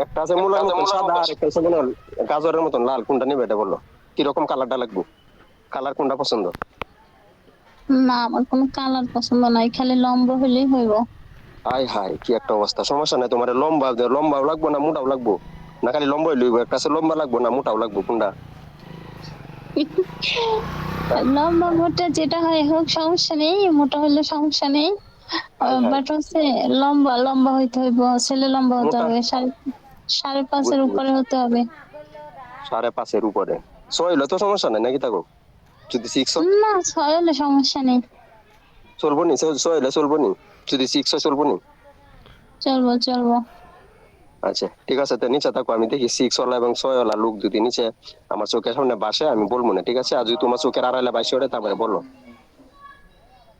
একটা আছে মূলার মতন সাদা, আর একটা আছে মনে হয় গাজরের মতন লাল। কোনটা নিবে এটা বললো? কিরকম কালারটা লাগবে? কালার কোনটা পছন্দ? না, আমার কোনো কালার পছন্দ নাই, খালি লম্বা হইলেই হইব। আয় হায়, কি একটা অবস্থা! সমস্যা নাই, তোমার লম্বা লম্বাও লাগবো না মোটাও লাগবো? না খালি লম্বাই লইব? একটা আছে লম্বা লাগবো না মোটাও লাগবো, কোনটা? লম্বা মোটা যেটা হয় হোক, সমস্যা নেই, মোটা হলে সমস্যা নেই। আয় হায়, বাট হচ্ছে লম্বা লম্বা হইতে হইব, ছেলে লম্বা হতে মোটা? হবে, সাড়ে সাড়ে পাঁচের বুঝছি উপরে বুঝছি, হতে হবে। 5.5-এর উপরে। 6 হইলে তো সমস্যা নাই নাকি থাকো? যদি 6 হয় না, ছয় হলে সমস্যা নেই। চলবো নি? 6 হইলে চলবো নি? যদি 6 হয় চলবো নি? চলবো চলবো। আচ্ছা ঠিক আছে, তো নিচে থাকো, আমি দেখি 6 ওয়ালা এবং 6 ওয়ালা লোক যদি নিচে আমার চোখের সামনে বাসে আমি বলবো না, ঠিক আছে? আর যদি তোমার চোখের আড়ালে বাসে ওঠে তারপরে বলো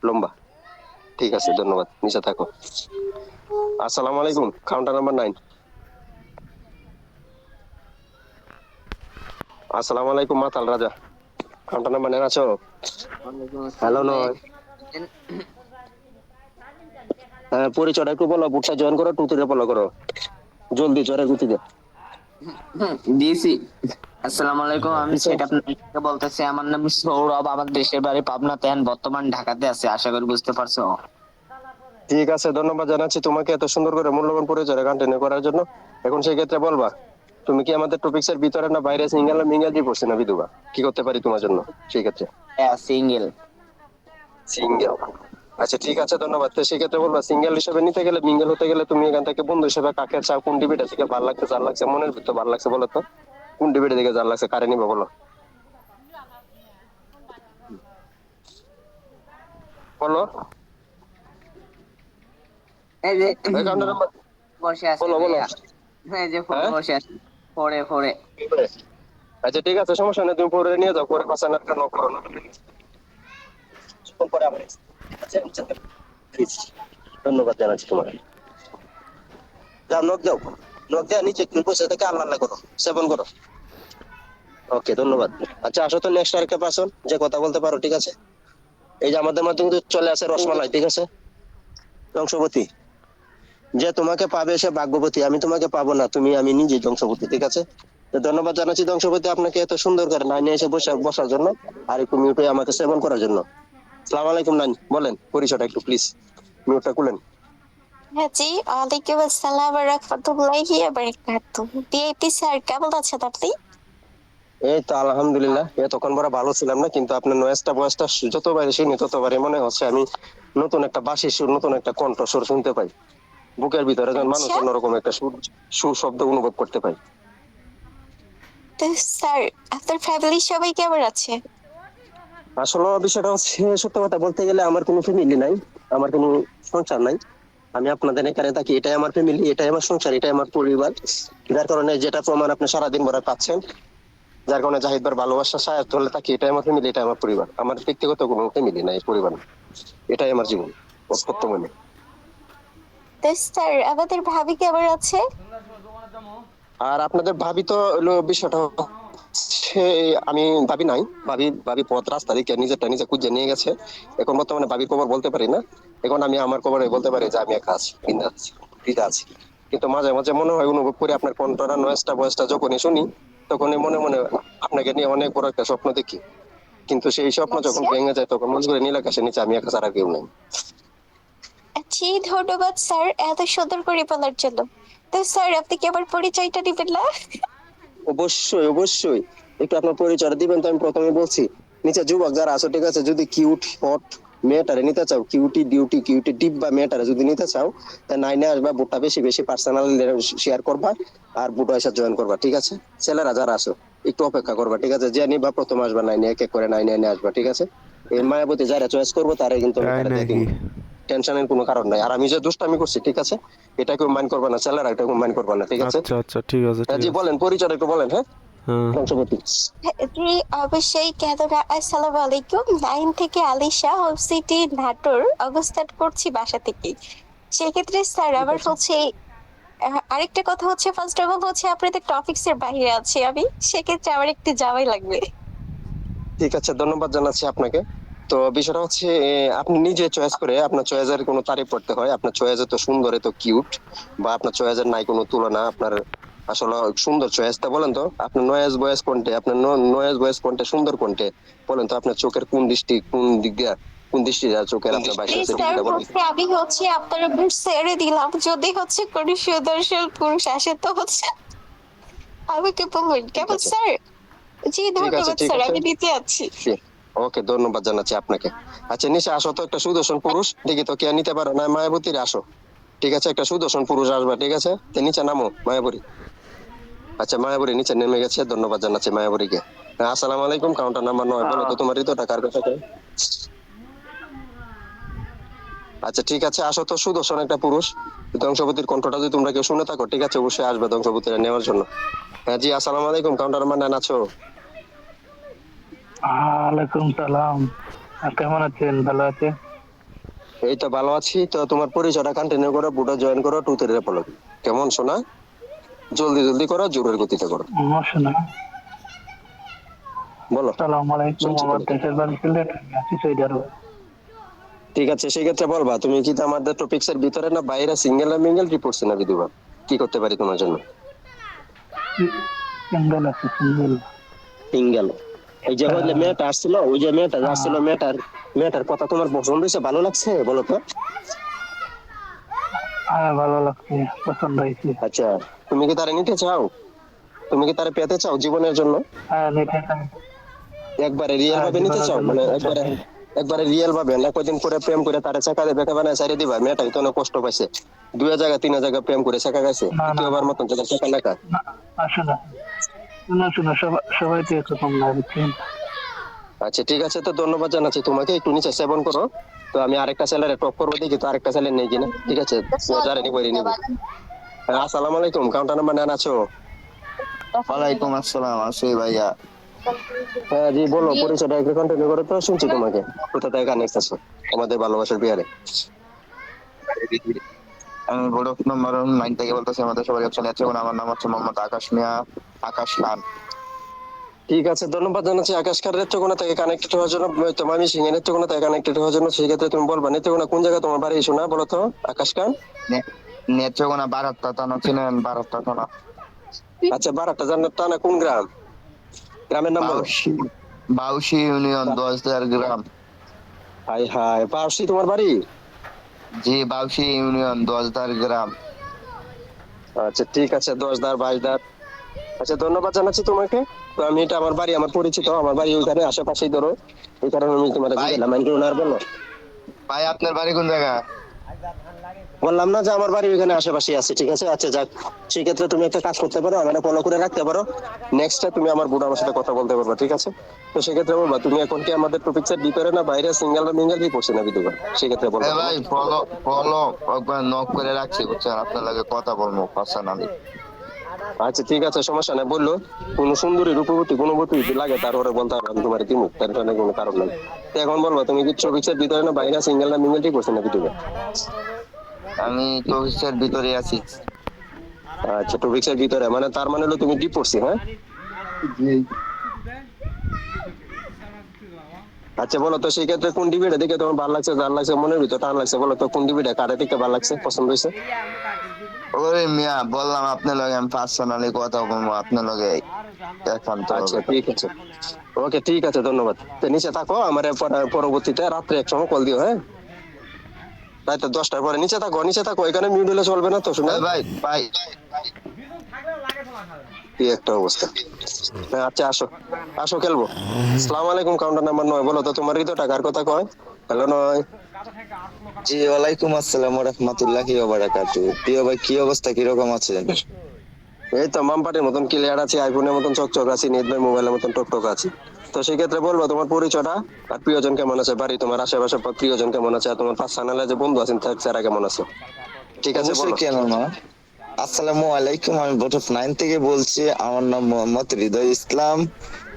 লম্বা। ঠিক আছে, ধন্যবাদ, নিচে থাকো। আসসালামু আলাইকুম, কাউন্টার নাম্বার 9। আসসালামু আলাইকুম মাতাল রাজা, কাউন্টার নাম্বার 9 আছো? ওয়ালাইকুম হ্যালো আসসালাম ভাই। নয়, হ্যাঁ পরিচয়টা একটু বলো, বুটটা জয়েন করো, টুতুরে ফলো করো, জলদি জোরে গুতি দে। দিয়েছি। আসসালামু আলাইকুম, আমি দিছো? সেটা আপনাকে বলতেছি। আমার নাম সৌরভ, আমার দেশের বাড়ি পাবনাতে, এখন বর্তমান ঢাকাতে আছে, আশা করি বুঝতে পারছো। ঠিক আছে, ধন্যবাদ জানাচ্ছি তোমাকে এত সুন্দর করে মূল্যবান পরিচয় কন্টিনিউ করার জন্য। এখন সেই ক্ষেত্রে বলবা, তুমি কি আমাদের টপিক্স এর ভিতরে না বাইরে, সিঙ্গেল না মিঙ্গেল দিয়ে পড়ছে না বিধবা? কি করতে পারি তোমার জন্য সেই ক্ষেত্রে? হ্যাঁ, সিঙ্গেল। সিঙ্গেল। আচ্ছা ঠিক আছে, ধন্যবাদ। তো সেক্ষেত্রে বলবা, সিঙ্গেল হিসেবে নিতে গেলে, মিঙ্গেল হতে গেলে তুমি এখান থেকে বন্ধু হিসেবে কাকে চাও? কোন ডিবেটা থেকে ভালো লাগছে, যার লাগছে মনের ভিতর ভালো লাগছে বলো তো? কোন ডিবেটা থেকে যার লাগছে কারে নিবে বলো? বলো। এই যে ওই কাউন্টার নাম্বার, বসে আছে বলো বলো। ভাইয়া, এই যে ফোরে হ্যাঁ, বসে আছে, ফোরে ফোরে। আচ্ছা ঠিক আছে, সমস্যা নেই, তুমি পরে নিয়ে যাও, পরে পাঁচ একটা নক করো না। কিছুক্ষণ পরে আমার আচ্ছা আচ্ছা, প্লিজ। ধন্যবাদ জানাচ্ছি তোমাকে। যাও নক দাও, নক দেওয়া নিচে তুমি বসে থেকে আল্লাহ আল্লাহ করো, সেবন করো। ওকে, ধন্যবাদ। আচ্ছা আসো তো, নেক্সট আরেকটা পার্সন যে কথা বলতে পারো, ঠিক আছে? এই যে আমাদের মধ্যে কিন্তু চলে আসে রসমালাই, ঠিক আছে? ধ্বংসপতি, যে তোমাকে পাবে সে ভাগ্যবতী, আমি তোমাকে পাবো না, তুমি আমি নিজেই ধ্বংসপতি, ঠিক আছে? তো ধন্যবাদ জানাচ্ছি ধ্বংসপতি আপনাকে এত সুন্দর করে লাইনে এসে বসার জন্য, আর একটু মিউটে আমাকে সেবন করার জন্য। সালাম আলাইকুম নানি, বলেন পরিচয়টা একটু প্লিজ, মিউটটা খুলেন। হ্যাঁ জি, ওয়ালাইকুম আসসালাম ওয়া রাহমাতুল্লাহি ওয়া বারাকাতুহু। ভিআইপি স্যার, কেমন আছেন আপনি? এই তো আলহামদুলিল্লাহ, এতক্ষণ বড় ভালো ছিলাম না, কিন্তু আপনার নয়েজটা বয়সটা যতবারই শুনি ততবারই মনে হচ্ছে আমি নতুন একটা বাঁশি সুর, নতুন একটা কণ্ঠস্বর শুনতে পাই। বুকের ভিতরে যেন মানুষ আচ্ছা, অন্যরকম একটা সুর, সুশব্দ অনুভব করতে পাই। তো স্যার, আপনার ফ্যামিলির সবাই কেমন আছে? আসলে বিষয়টা হচ্ছে, সত্য কথা বলতে গেলে আমার কোনো ফ্যামিলি নাই, আমার কোনো সংসার নাই। আমি আপনাদের এখানে থাকি, এটাই আমার ফ্যামিলি, এটাই আমার সংসার, এটাই আমার পরিবার। যার কারণে যেটা প্রমাণ আপনি সারাদিন ভরে পাচ্ছেন, যার কারণে জাহিদ ভাই ভালোবাসা সায়াত ধরে থাকি, এটাই আমার ফ্যামিলি, এটাই আমার পরিবার। আমার ব্যক্তিগত কোনো ফ্যামিলি নাই, পরিবার না। এটাই আমার জীবন বর্তমানে। তো স্যার, আমাদের ভাবি কেমন আছে? আর আপনাদের ভাবি তো হলো বিষয়টা হচ্ছে, আমি ভাবি নাই, ভাবি ভাবি পথ রাস্তা দিকে নিজেরটা নিজে খুঁজে নিয়ে গেছে। এখন বর্তমানে ভাবির খবর বলতে পারি না। এখন আমি আমার খবরে বলতে পারি যে আমি একা আছি, বিন্দা আছি, ফ্রিতে আছি। কিন্তু মাঝে মাঝে মনে হয়, অনুভব করি আপনার কণ্ঠটা, নয়েজটা, ভয়েসটা যখনই শুনি, তখনই মনে মনে আপনাকে নিয়ে অনেক বড় একটা স্বপ্ন দেখি। কিন্তু সেই স্বপ্ন যখন আচ্ছা, ভেঙে যায়, তখন মনে করি নীল আকাশের নিচে আমি একা ছাড়া কেউ নেই। জি ধন্যবাদ স্যার এত সুন্দর করে বলার জন্য। তো স্যার, আপনি কি আমার পরিচয়টা দিবেন না? অবশ্যই অবশ্যই, একটু আপনার পরিচয় দিবেন। তো আমি প্রথমে বলছি, নিচে যুবক যারা আছো, ঠিক আছে, যদি কিউট হট মেয়েটারে নিতে চাও, কিউটি ডিউটি কিউটি ডিপ বা মেয়েটারে যদি নিতে চাও, তা নাইনে আসবা, বুটটা বেশি বেশি পার্সোনাল শেয়ার করবা, আর বুটো এসে জয়েন করবা, ঠিক আছে? ছেলেরা যারা আছো একটু অপেক্ষা করবা, ঠিক আছে? যে নিবা প্রথম আসবা নাইনে, এক এক করে নাইনে এনে আসবা, ঠিক আছে? এই মায়াবতী যারা চয়েস করবো তারাই কিন্তু আমি তাই তারা দিয়ে নাকি? দিবো। টেনশনের কোনো কারণ নাই। আর আমি যে দুষ্টামি করছি, ঠিক আছে, এটা কেউ মাইন্ড করবা না, ছেলেরা এটা কেউ মাইন্ড করবা না, ঠিক আছে? আচ্ছা আচ্ছা, ঠিক আছে ঠিক জি আছে। বলেন, পরিচয় একটু বলেন। হ্যাঁ, হ্যাঁ। বংশপতি। জি অবশ্যই, কেন না। আসসালামু আলাইকুম। 9 থেকে আলিশা, হোম সিটি নাটোর, অবস্থান করছি বাসা থেকেই। সেক্ষেত্রে স্যার ঠিক আমার আছে, হচ্ছে আরেকটা কথা হচ্ছে, ফার্স্ট অফ অল হচ্ছে আপনাদের টপিকস এর বাইরে আছি আমি, সেক্ষেত্রে আমার একটু জামাই লাগবে। ঠিক আছে, ধন্যবাদ জানাচ্ছি আপনাকে। তো বিষয়টা হচ্ছে, আপনি নিজে চয়েস করে, আপনার চয়েসের কোনো তারিফ করতে হয়? আপনার চয়েস এত সুন্দর, এত কিউট, বা আপনার চয়েসের নাই কোনো তুলনা, আপনার আসলে সুন্দর চয়েসটা বলেন তো, আপনার নয়েজ ভয়েস কোনটে, আপনার নয়েজ ভয়েস কোনটে, সুন্দর কোনটে বলেন তো, আপনার চোখের কোন দৃষ্টি, কোন দিক দিয়ে, কোন দৃষ্টি আর চোখের আপনার বাইশ প্লিজ আছে স্যার, ডিগ্রিটা বলেন। আমি আপনার উপর ছেড়ে দিলাম, যদি কোনো সুদর্শন পুরুষ আসে তো আমাকে বলবেন, কেমন আছে। স্যার? জি ঠিক আছে, ধন্যবাদ ঠিক স্যার, আছে। আমি নিতে আছি। ওকে, ধন্যবাদ জানাচ্ছি আপনাকে। আচ্ছা নিশা, আসো তো একটা সুদর্শন পুরুষ দেখি তো, কে নিতে পারো না মায়াবতীর, আসো। ঠিক আছে, একটা সুদর্শন পুরুষ আসবে, ঠিক আছে, তো নিচে নামো মায়াবরী। আচ্ছা মায়াবরী নিচে নেমে গেছে, ধন্যবাদ জানাচ্ছি মায়াবরীকে। হ্যাঁ, আসসালামু আলাইকুম, কাউন্টার নাম্বার 9, বলো তো তোমার হৃদয়টা কার কথা কয়? আচ্ছা ঠিক আছে, আসো তো সুদর্শন একটা পুরুষ। ধ্বংসপতির কণ্ঠটা যদি তোমরা কেউ শুনে থাকো, ঠিক আছে, অবশ্যই আসবে ধ্বংসপতিরা নেওয়ার জন্য। হ্যাঁ জি, আসসালামু আলাইকুম, কাউন্টার নাম্বার 9 আছো? ওয়ালাইকুম সালাম। কেমন আছেন? ভালো আছে? এই তো ভালো আছি। তো তোমার পরিচয়টা কন্টিনিউ করো, বুটা জয়েন করো, 2 3 ফলো। কেমন শোনা? জলদি জলদি করো, জোরের গতিতে করো, শোনা। বলো। সালাম আলাইকুম, শুনছি আমার বলো। দেশের বাড়ি সিলেট, আমি আছি সৌদি আরবে। ঠিক আছে, সেক্ষেত্রে বলবা তুমি কি আমাদের টপিক্স এর ভিতরে না বাইরে, সিঙ্গেল না মিঙ্গেল, রিপোর্টস না দিবা, কি করতে পারি তোমার জন্য? সিঙ্গেল আছে, সিঙ্গেল। সিঙ্গেল। এই যে ওই যে মেয়েটা আসছিল, ওই যে মেয়েটা আসছিল, মেয়েটার কথা তোমার পছন্দ হয়েছে, ভালো লাগছে বলো তো? হ্যাঁ, ভালো লাগছে, পছন্দ হয়েছে। আচ্ছা, তুমি কি তারা নিতে চাও? তুমি কি তারা পেতে চাও জীবনের জন্য? হ্যাঁ, নিতে চাই। একবারে রিয়েল হ্যাঁ, ভাবে নিতে জীবনের চাও, জন্য মানে নিতে একবারে চাই। একবারে রিয়েল ভাবে না, কদিন করে প্রেম করে তারা চাকা দিয়ে বেঁকা বানায় সাইডে দিবা? মেয়েটা তো অনেক কষ্ট পাইছে, 2 জায়গা 3 জায়গা প্রেম করে চাকা গাইছে, না, না, দ্বিতীয়বার না, মতন যেটা চাকা লেখা। না, আসো না। শোনো, শোনো, সবাই তো একরকম না, বুঝছেন? আচ্ছা ঠিক আছে, তো ধন্যবাদ জানাচ্ছি তোমাকে, একটু নিচে সেভেন করো। তো আমি আরেকটা ছেলের টপ করবো, দেখি তো আরেকটা ছেলের নেই কিনা, ঠিক আছে, যারা নিবো নিবো। হ্যাঁ, আসসালামু আলাইকুম, কাউন্টার নাম্বার 9 আছো? ওয়ালাইকুম আসসালাম, আছি ভাইয়া। হ্যাঁ জি বলো, পরিচয়টা একটু কন্টিনিউ করো তো, শুনছি তোমাকে। কোথা থেকে কানেক্ট আছো আমাদের ভালোবাসার বিহারে? আমি ভোডক নম্বর 9 থেকে বলতেছি, আমাদের সবাই অপশন আছে। এবং আমার নাম হচ্ছে মোহাম্মদ আকাশ মিয়া, আকাশ খান। ঠিক আছে, ধন্যবাদ জানাচ্ছি আকাশ খান নেত্রকোনা থেকে কানেক্টেড হওয়ার জন্য। তোমার আমি সিংহে নেত্রকোনা থেকে কানেক্টেড হওয়ার জন্য, সেই ক্ষেত্রে তুমি বলবা নেত্রকোনা কোন জায়গায় তোমার বাড়ি, শোনা বলো তো আকাশ খান। নেত্রকোনা বারাত্তা থানা, চিনেন বারাত্তা থানা? আচ্ছা, বারাটা জান্নাত টানা কোন গ্রাম, গ্রামের নাম বলো। বাউসি, বাউসি ইউনিয়ন, 10,000 গ্রাম। হাই হাই, পার্সি তোমার বাড়ি? জি, বাউসি ইউনিয়ন, 10,000 গ্রাম। আচ্ছা ঠিক আছে, 10 ধার 22 ধার। আচ্ছা ধন্যবাদ জানাচ্ছি তোমাকে। তো আমি, এটা আমার বাড়ি, আমার পরিচিত, আমার বাড়ি ওইখানে আশেপাশেই ধরো, এই কারণে আমি তোমার ভাই, বুঝলাম, আমি আর বলো। ভাই আপনার বাড়ি কোন জায়গা? বললাম না যে আমার বাড়ি ওইখানে আশেপাশে আছে, ঠিক আছে। আচ্ছা যাক, সেই ক্ষেত্রে তুমি একটা কাজ করতে পারো, আমার ফলো করে রাখতে পারো, নেক্সট তুমি আমার বুড়ো আমার সাথে কথা বলতে পারবা, ঠিক আছে। তো সেক্ষেত্রে বলবা তুমি এখন কি আমাদের টপিক্স এর ভিতরে না বাইরে, সিঙ্গেল না মিঙ্গেল, কি করছে না বিধবা, সেক্ষেত্রে এ বলবা। ভাই, ফলো ফলো একবার নক করে রাখছি, বুঝছেন? আপনার লাগে কথা বলবো পার্সোনালি। আচ্ছা ঠিক আছে, সমস্যা নেই, বললো কোন সুন্দরী রূপবতী গুণবতী যদি লাগে তারপরে বলতে হবে, আমি তোমার দিমু, তার জন্য কোনো কারণ নেই। তো এখন বলবো তুমি কি টপিক্স এর ভিতরে না বাইরে, সিঙ্গেল না মিঙ্গেল, কি করছে না বিধবা? আমি চৌবিশের ভিতরে আছি। আচ্ছা টপিক্স এর ভিতরে, মানে তার মানে হলো তুমি ডিপ পড়ছি, হ্যাঁ। আচ্ছা বলো তো, সেই ক্ষেত্রে কোন ডিবিটা দেখে তোমার ভালো লাগছে, যার লাগছে মনের ভিতর টান লাগছে, বলো তো কোন ডিবিটা কারে দেখতে ভালো লাগছে, পছন্দ হয়েছে? ওরে মিয়া, বললাম আপনার লগে আমি পার্সোনালি কথা বলবো, আপনার লগে এখন তো আচ্ছা ঠিক আছে, ওকে ঠিক আছে, ধন্যবাদ। তো নিচে থাকো, আমার পরবর্তীতে রাত্রে এক সময় কল দিও, হ্যাঁ, রাতে 10টার পরে নিচে থাকো, নিচে থাকো, এখানে মিউট হলে চলবে না তো, শোনা। ভাই ভাই, কি একটা অবস্থা। হ্যাঁ আচ্ছা, আসো আসো খেলবো। আসসালামু আলাইকুম, কাউন্টার নাম্বার 9, বলো তো তোমার হৃদয় টাকার কথা কয়? হ্যালো 9। জি, ওয়ালাইকুম আসসালাম ওয়া রাহমাতুল্লাহি ওয়া বারাকাতুহু। প্রিয় ভাই, কি অবস্থা, কিরকম আছেন? এই তো মামপাটির মতন ক্লিয়ার আছে, আইফোনের মতন চকচক আছে, নেট ভাই মোবাইলের মতন টকটক আছে। তো সেই ক্ষেত্রে বলবো তোমার পরিচয়টা, আর প্রিয়জন কেমন আছে, বাড়ি তোমার আশেপাশে প্রিয়জন কেমন আছে, আর তোমার পার্সোনালে যে বন্ধু আছেন তারা কেমন আছে, ঠিক আছে অবশ্যই, বলো। কেন না। আসসালামু আলাইকুম, আমি বটফ 9 থেকে বলছি। আমার নাম মোহাম্মদ হৃদয় ইসলাম।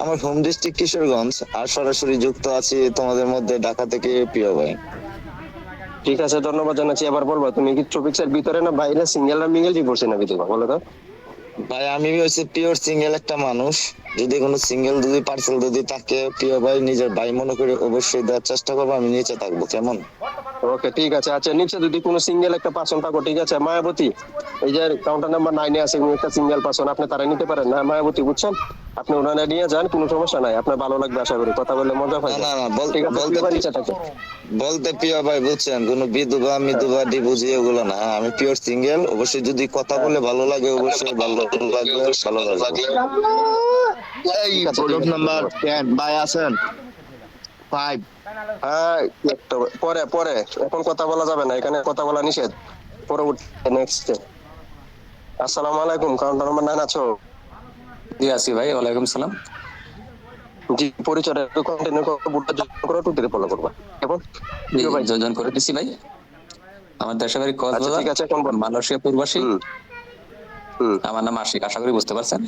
আমার হোম ডিস্ট্রিক্ট কিশোরগঞ্জ, আর সরাসরি যুক্ত আছি তোমাদের মধ্যে ঢাকা থেকে, প্রিয় ভাই। ঠিক আছে, ধন্যবাদ জানাচ্ছি। এবার বলবো তুমি কি টপিক্স এর ভিতরে না বাইরে, সিঙ্গেল না মিঙ্গেল, কি করছে না বিধবা, বলো তো। ভাই আমি হচ্ছে পিওর সিঙ্গেল একটা মানুষ, যদি কোনো সিঙ্গেল যদি পার্সেল যদি থাকে প্রিয় ভাই নিজের ভাই মনে করে অবশ্যই দেওয়ার চেষ্টা করবো, আমি নিচে থাকবো কেমন? ওকে ঠিক আছে। আচ্ছা নিচে যদি কোনো সিঙ্গেল একটা পার্সন থাকো, ঠিক আছে মায়াবতী, এই যে কাউন্টার নাম্বার 9 আছে উনি একটা সিঙ্গেল পার্সন, আপনি তারা নিতে পারেন না মায়াবতী, বুঝছেন? আপনি ওনারা নিয়ে যান, কোনো সমস্যা নাই, আপনার ভালো লাগবে আশা করি, কথা বললে মজা পাই। না, ঠিক আছে বলতে নিচে থাকে। বলতে প্রিয় ভাই বুঝছেন, কোনো বিধবা মিধবা ডিভোর্সি ওগুলো না, আমি পিওর সিঙ্গেল, অবশ্যই যদি কথা বলে ভালো লাগে অবশ্যই ভালো লাগবে, ভালো লাগবে। এই ঠিক আছে, ঠিক বটফ আছে। নাম্বার 10 ভাই আছেন 5। হ্যাঁ একটু পরে পরে, এখন কথা বলা যাবে না, এখানে কথা বলা নিষেধ। পরবর্তী নেক্সট। আসসালামু আলাইকুম, কাউন্টার নাম্বার 9 আছো? জি আছি ভাই, ওয়ালাইকুম সালাম। জি পরিচয় কন্টিনিউ করো, বুটটা জয়েন করো, টুটিতে ফলো করবা কেমন? জি, ভাই যোজন করে দিছি ভাই। আমার দেশের বাড়ি আচ্ছা কক্সবাজার, ঠিক আছে, এখন বল। মালয়েশিয়া প্রবাসী। হুম হুম আমার নাম আশিক, আশা করি বুঝতে পারছেন।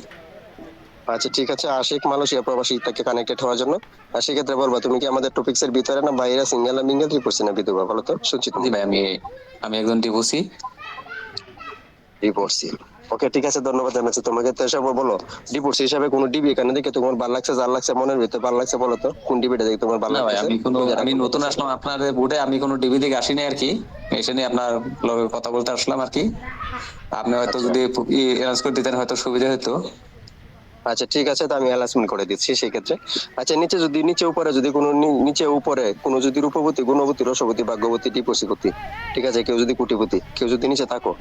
আচ্ছা ঠিক আছে, আশিক মালয়েশিয়া প্রবাসী থেকে কানেক্টেড হওয়ার জন্য। আর সেক্ষেত্রে বলবা তুমি কি আমাদের টপিক্স এর ভিতরে না বাইরে, সিঙ্গেল না মিঙ্গেল, কি করছি না বিধবা, বলো তো শুনছি জি তুমি। ভাই, আমি একজন ডিভোর্সি। ডিভোর্সি, ওকে ঠিক আছে, ধন্যবাদ জানাচ্ছি তোমাকে। তো এসব বলো, ডিভোর্সি হিসাবে কোন ডিবি এখানে দেখে তোমার ভালো লাগছে, যার লাগছে মনের ভিতরে ভালো লাগছে, বলো তো কোন ডিবিটা দেখে তোমার ভালো না ভাই, লাগছে? আমি নতুন আসলাম আপনাদের বোর্ডে, আমি কোনো টিভি থেকে আসিনি আর কি, এসে নিয়ে আপনার লগে কথা বলতে আসলাম আর কি। আপনি হয়তো আচ্ছা। যদি অ্যারেঞ্জ করে দিতেন হয়তো সুবিধা হতো। আচ্ছা ঠিক আছে, তো আমি অ্যালাউন্সমেন্ট করে দিচ্ছি সেই ক্ষেত্রে। আচ্ছা নিচে উপরে যদি কোনো নিচে উপরে কোনো যদি রূপবতী, গুণবতী, রসবতী, ভাগ্যবতী, টিপসিপতি, ঠিক আছে, কেউ যদি কোটিপতি, কেউ যদি নিচে থাকো,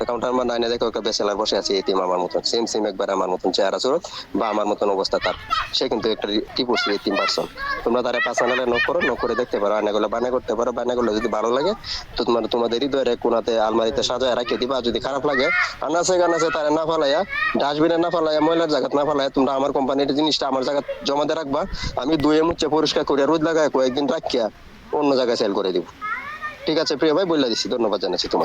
কাউন্টার আমার 9 দেখো একটা বেচেলার বসে আছে, এটিএম আমার মতন, সেম সেম একবার আমার মতন চেহারা সুরত বা আমার মতন অবস্থা তার, সে কিন্তু একটা টিপসি এটিএম পার্সন। তোমরা তারা পার্সোনালে নক করো, নক করে দেখতে পারো, আয়নাগুলো বানিয়ে করতে পারো, বানিয়ে যদি ভালো লাগে তো তোমাদের হৃদয়ের কোনাতে আলমারিতে সাজায় রাখিয়ে দিবা। আর যদি খারাপ লাগে আনাসে গানাসে তারা না ফালাইয়া, ডাস্টবিনে না ফালাইয়া, ময়লার জায়গা না ফালাইয়া, তোমরা আমার কোম্পানির জিনিসটা আমার জায়গা জমা দিয়ে রাখবা, আমি ধুয়ে মুছে পরিষ্কার করে রোদ লাগায় কয়েকদিন রাখিয়া অন্য জায়গায় সেল করে দিব। ঠিক আছে প্রিয় ভাই, বলে দিচ্ছি, ধন্যবাদ জানাচ্ছি তোমাকে।